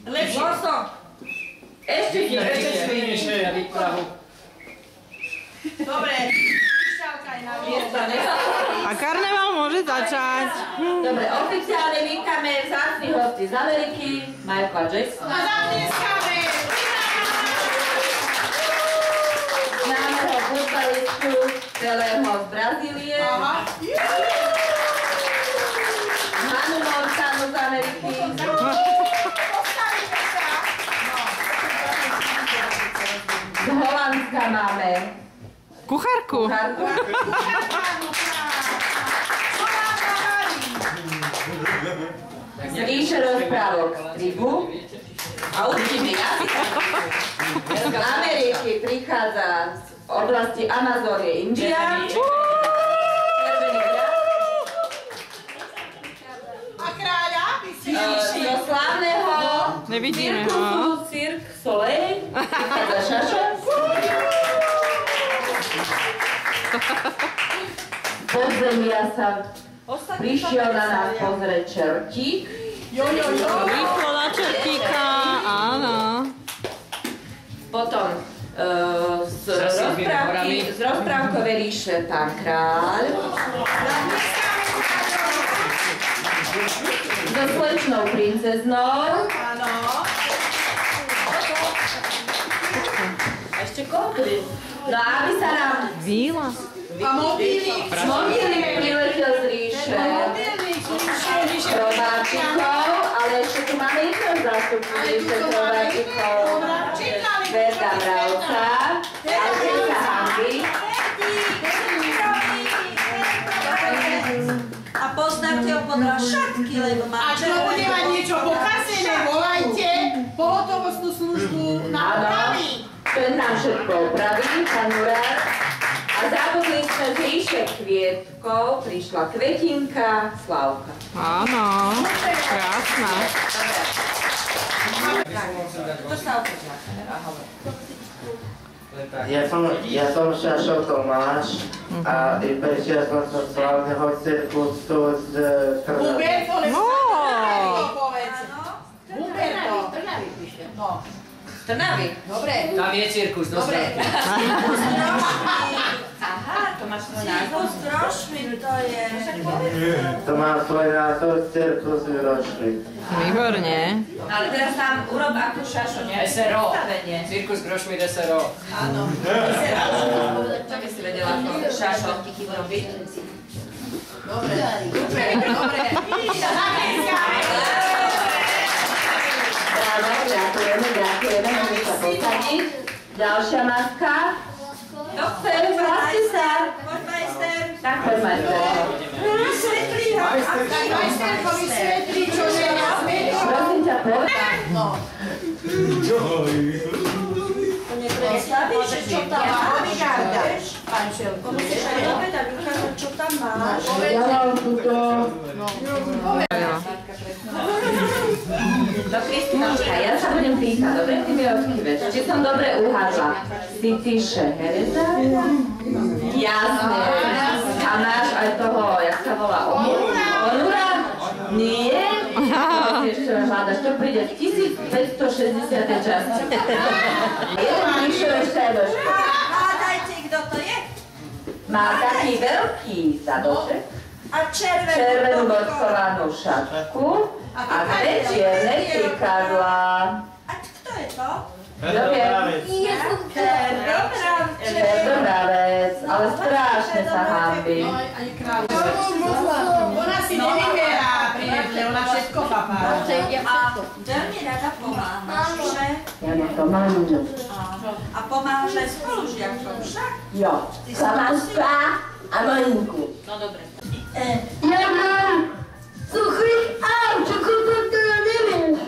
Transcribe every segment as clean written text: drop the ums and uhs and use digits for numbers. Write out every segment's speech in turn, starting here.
Lepšie. Ešte silnejšie na výpravu. Dobre. Šťalkaj na miesta. A karneval môže začať. Dobre, oficiálne vítame vzácnych hostí z Ameriky, Michaela Jacksona. A zatleskáme. Známeho futbalistu celého z Brazílie. Manu Montanu z Ameriky. Z Holandska máme Kuchárku. Z výše rozprávok Tribu. A určite jazyk. Z Ameriky prichádza z oblasti Amazónie India. A kráľa? Do slávneho Nevidíme cirkusu ho. Cirque Soleil prichádza Šašo. Podzemia sa prišiel na nás pozrieť čertík. Rýchlo na čertíka, áno. Potom z rozprávkovej ríše pán kráľ. So slečnou princeznou. Áno. Ešte koľko? No a aby sa nám Víla. A mobílik. mobílik priletel z ríše Chromátikov, ale ešte tu máme jedného zástupcu ríše Chromátikov, Sveta Mravca, a Sveta Handy. A poznáte ho podľa šatky, lebo má A čo bude mať niečo pokazené, volajte pohotovostnú službu na opravy. Ten nám všetko opraví, pán Murár. A zabudli sme z ríše kvietkov, prišla Kvetinka, Slavka. Áno, krásna. To sa otočila. Ja som Šašo Tomáš a prišiel som zo slávneho cirkusu z Trnavy. Huberto, lebo povedz. Huberto. No. Trnavy. Dobre. Tam je cirkus, dobre. Aha, to máš svoj názov? S drožmi, to je... To má svoj názov cirkus Grošvy. Výborne. Ale teraz nám urob ako Šašo, nejaké SRO. predstavenie. Cirkus Grošmi SRO. Áno. Čo by si vedela ako Šašo urobiť? Dobre. Dobre. Zatleskáme. Áno, ďakujeme, môžeme sa posadiť. Ďalšia maska. Kto chce, hláste sa. Poď, majster. Tak poď, majster. Vysvetli ho. Tak majsterko vysvetlí, čo je na zmenu. Prosím ťa, povedať. No. Predstavíš, že čo tam máš? Pán Šelko. Musíš aj povedať, ukázať, čo tam máš. Ja mám túto... No Kristýnočka, ja sa budem pýtať, dobre? Ty mi odkýveš. Či som dobre uhádla. Si ty Šehereza? Jasné. A máš aj toho, jak sa volá? Onura? Nie? Ty ešte hľadaš, čo príde v 1560. časti. Jeden píšu ešte aj do školy. Hádajte, kto to je? Má taký veľký zadošek, A červenú bodkovanú šatku a dve čierne prikadlá. A kto je to? Dobravec, ale strašne sa hanbí. Ona si nevyberá, priateľ, ona všetko papá. A veľmi rada pomáhaš, že? Ja na to mám. A pomáhaš aj spolužiakom, však? Jo, Samáska a Malinku. No dobre. Ja mám suchý avčok, to ja neviem.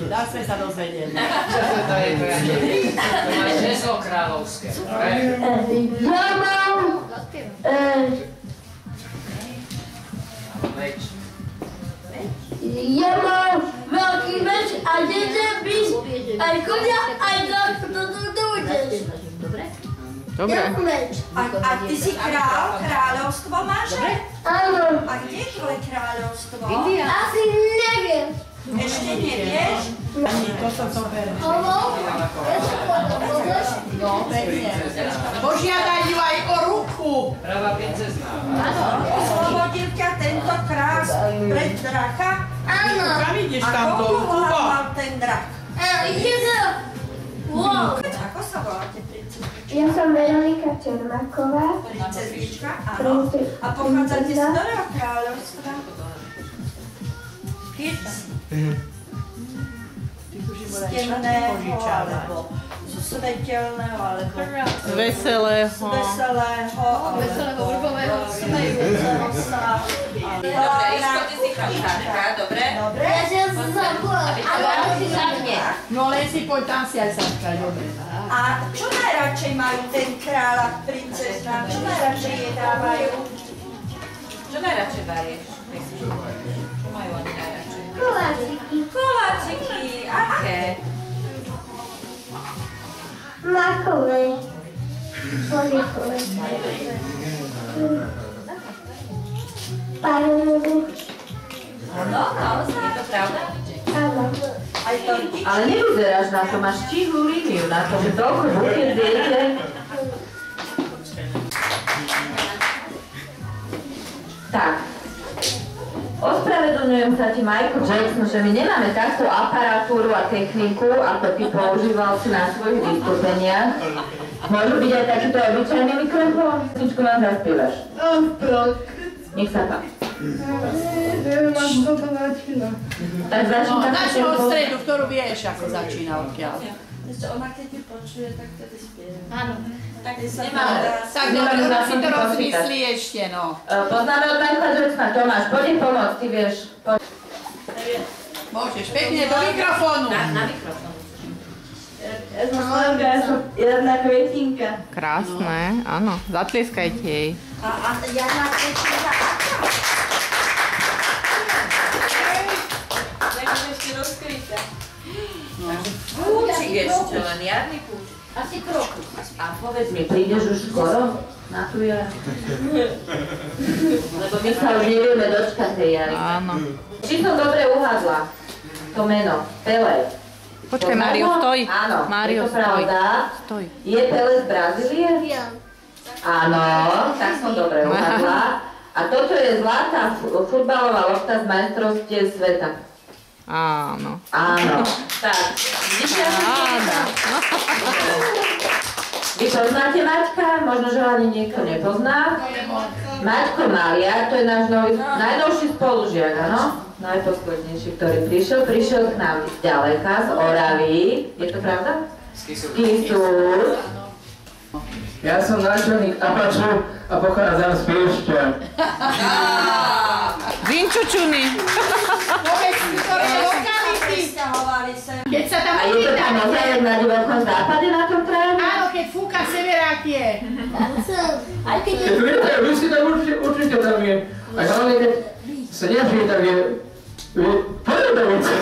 Dá sme sa dozvedieť. Čo to je to, ja neviem. To máš žezlo kráľovské. Ja mám... Ja mám veľký meč a jeden bis, aj konia, aj do ujdeš. Dobre. A ty si král? Kráľovstvo máš? Áno. A kde je tvoje kráľovstvo? Asi neviem. Ešte nevieš? To som zober. No, pekne. Požiadaj ju aj o ruku. Pravá princezná. Oslobodil ťa tento krás pred dracha? Áno. Kam ideš A tam dolu? koľko hlav mal ten drach? Wow. Ako sa voláte, princeznička? Ja som Veronika Čermáková. Princeznička, áno. A pochádzate z ktorého kráľovstva? Temného, alebo zo svetelného, alebo Z veselého. z veselého, Veselého vrbového smejúceho sa. Dobre, Iško, ty si chlapčátka, dobre? Dobre? Ja som zabula. No len si poď tam si aj sadkať, dobre. A čo najradšej majú ten kráľ a princezna? Čo najradšej jedávajú? Čo najradšej barieš? Čo majú oni najradšej? Koláčiky. Koláčiky, aké? Makové. Polikové. Paródy. No, naozaj, je to pravda? Áno. Aj tortičky? Ale nevyzeráš na to, máš číhlu líniu na to, že toľko bukiet zjete. Tak. Ospravedlňujem sa ti, Michael Jackson, že my nemáme takú aparatúru a techniku, ako ty používal si na svojich vystúpeniach. Môžu byť aj takýto obyčajný mikrofón? Sničku nám zaspievaš. Nech sa páči. Tak začni No, takú začne od tempo. stredu, ktorú vieš, ako začína odkiaľ. Ona keď ju počuje, tak tedy spieva. Áno. Tak sa Nemáme. Tak Nemáme dobre, na si tom to počítať. rozmyslí ešte, no. Poznáme od Michaela Jacksona. Tomáš, poď pomôcť, ty vieš. Môžeš, pekne do mikrofónu. Na mikrofón. jedna kvetinka. Krásne, áno. Zatlieskajte jej. A jedna kvetinka. Takže ešte rozkrytá. Púčik ešte len, jarný púčik. Asi kroku. A povedz mi, prídeš už skoro na tú jar? Lebo my sa už nevieme dočkať tej jary. Áno. Či som dobre uhádla to meno? Pele. Počkaj, Mário, stoj. Áno, Mário, je to stoj. pravda. Stoj. Je Pele z Brazílie? Ja. Áno, tak som dobre uhádla. A toto je zlatá futbalová lopta z majstrovstiev sveta. Áno. Áno. Tak, vidíš, ja som Áno. Vy poznáte Maťka? Možno, že ho ani niekto nepozná. Maťko Maliar, to je náš najnovší spolužiak, áno? Najposlednejší, ktorý prišiel k nám z ďaleka, z Oravy. Je to pravda? Z Kisúr. Ja som náčelník Apaču a pochádzam z Piešťa. Zinčučuny. Povedz mi, ktoré lokality. Sťahovali sem. Keď sa tam A je to tam uchytáte. ozaj na divokom západe na tom tráve? Áno, keď fúka severákie. Aj keď Keď viete, vy si tam určite tam je. A hlavne keď sa nežije, tak je podobavice.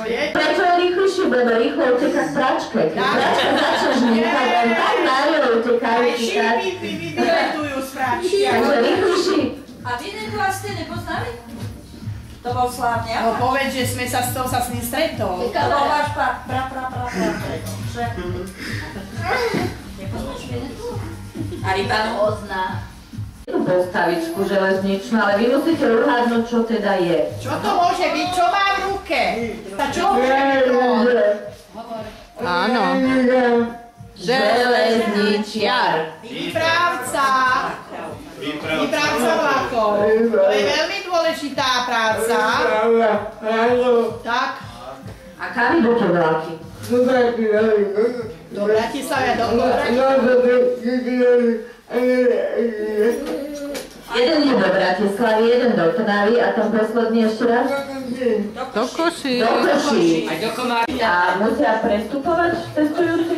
Prečo je rýchlejšie, lebo rýchlo uteká k pračke. Keď pračka začne žmýkať, on tak nájde uteká, Aj uteká. šípy vyletujú z práčky. Takže rýchlejší. A vy nekla ste nepoznali? To bol slávne. No povedz, že sme sa s ním stretol. To bol váš pra. Že? Nepoznáš Vinetu? A rybanu? Pozná. Tú postavičku železničnú, ale vy musíte uhádnuť, čo teda je. Čo to môže byť? Čo má v ruke? Tá čo môže byť to? Áno. Železničiar. Výpravca. Výpravca vlakov. To je veľmi dôležitá práca. Tak. A kam idú vlaky? Do Bratislavy a do Jeden je do Bratislavy, jeden do Trnavy a ten posledný ešte raz? Do koši. Do Koší. Aj do Komára. A musia prestupovať cestujúci?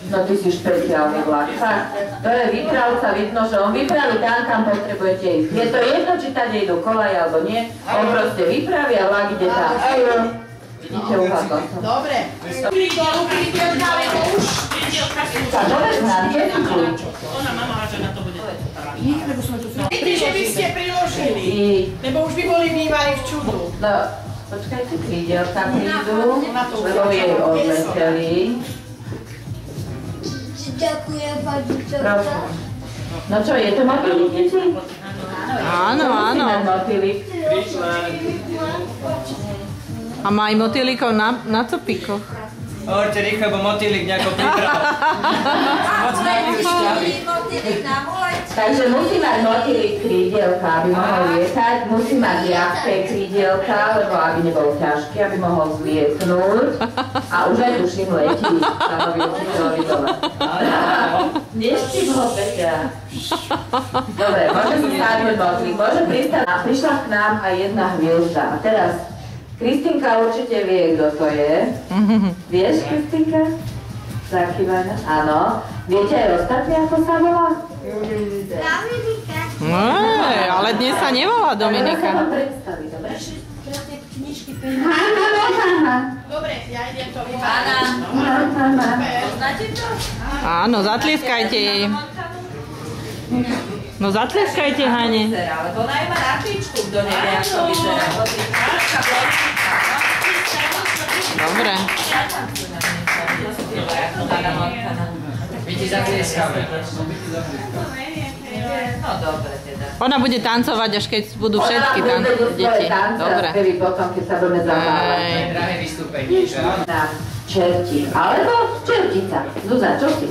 No ty si špeciálny vlak. Fakt. To je výpravca, vidno, že on vypraví tam, kam potrebujete ísť. Je to jedno, či tady idú kolaj alebo nie. On proste vypraví a vlak ide tam. Vidíte, uhádla som. Dobre. Dolu prídelka, lebo už. Tak, povedz nám, kde si tu? Lebo sme tu priložili. Že by ste priložili. I, Lebo už by boli bývali v čudu. no, Počkajte, krídelka prídu, lebo jej odleteli. Ďakujem, pani Prosím. No čo, je to motýlik, deti? Áno, áno. Musí mať motýlik. A má aj motýlikov na topíkoch. Hovorte rýchlo, bo motýlik nejako pribral. Moc najvyšťali. Takže musí mať motýlik krídelka, aby mohol lietať. Musí mať ľahké krídelka, lebo aby nebol ťažký, aby mohol zlietnúť. A už aj tuším letí. Neštím ho, Peťa. Dobre, môže si sadnúť motýlik. Môže pristať. A prišla k nám aj jedna hviezda. A teraz Kristinka určite vie, kto to je. Vieš, Kristinka? Zakývaná? Áno. Viete aj ostatní, ako sa volá? Dominika. Ale dnes sa nevolá Dominika. Sa vám predstaví, dobre? Dobre, ja idem to Ána. Poznáte to? Áno, zatlieskajte jej. No zatlieskajte, Hane. Lebo ona má na špičku, kto nevie, ako vyzerá. Dobre. My ti zatlieskame. No dobre teda. Ona bude tancovať, až keď budú všetky deti. Dobre. Potom, keď sa budeme zabávať. Drahé vystúpenie, že? Na čerti. Alebo čertica. Zuzá, čo si?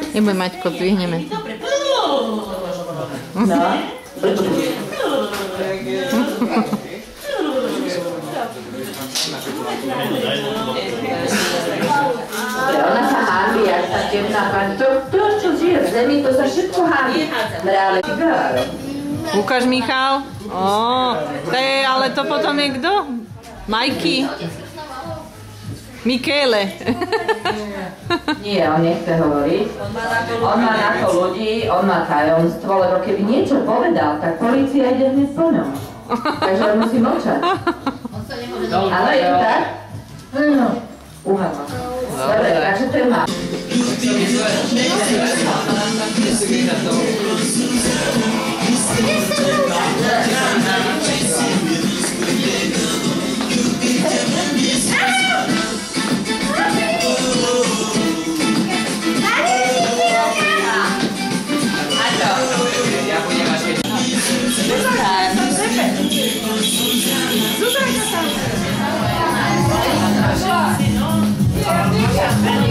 Neboj, Maťko, zdvihneme. No. Ona sa hábi, až tá temná pani. To, čo žije v zemi, to sa všetko hábi. Mrále cigáro. Ukáž, Michal. Ale to potom je kto? Majky. Michele. Nie, on nechce hovoriť. On má na to ľudí, on má tajomstvo, lebo keby niečo povedal, tak polícia ide hneď po ňom. Takže on musí mlčať. Ale je to tak? No, uhalo. Dobre, takže to je má. Zuzanka tam.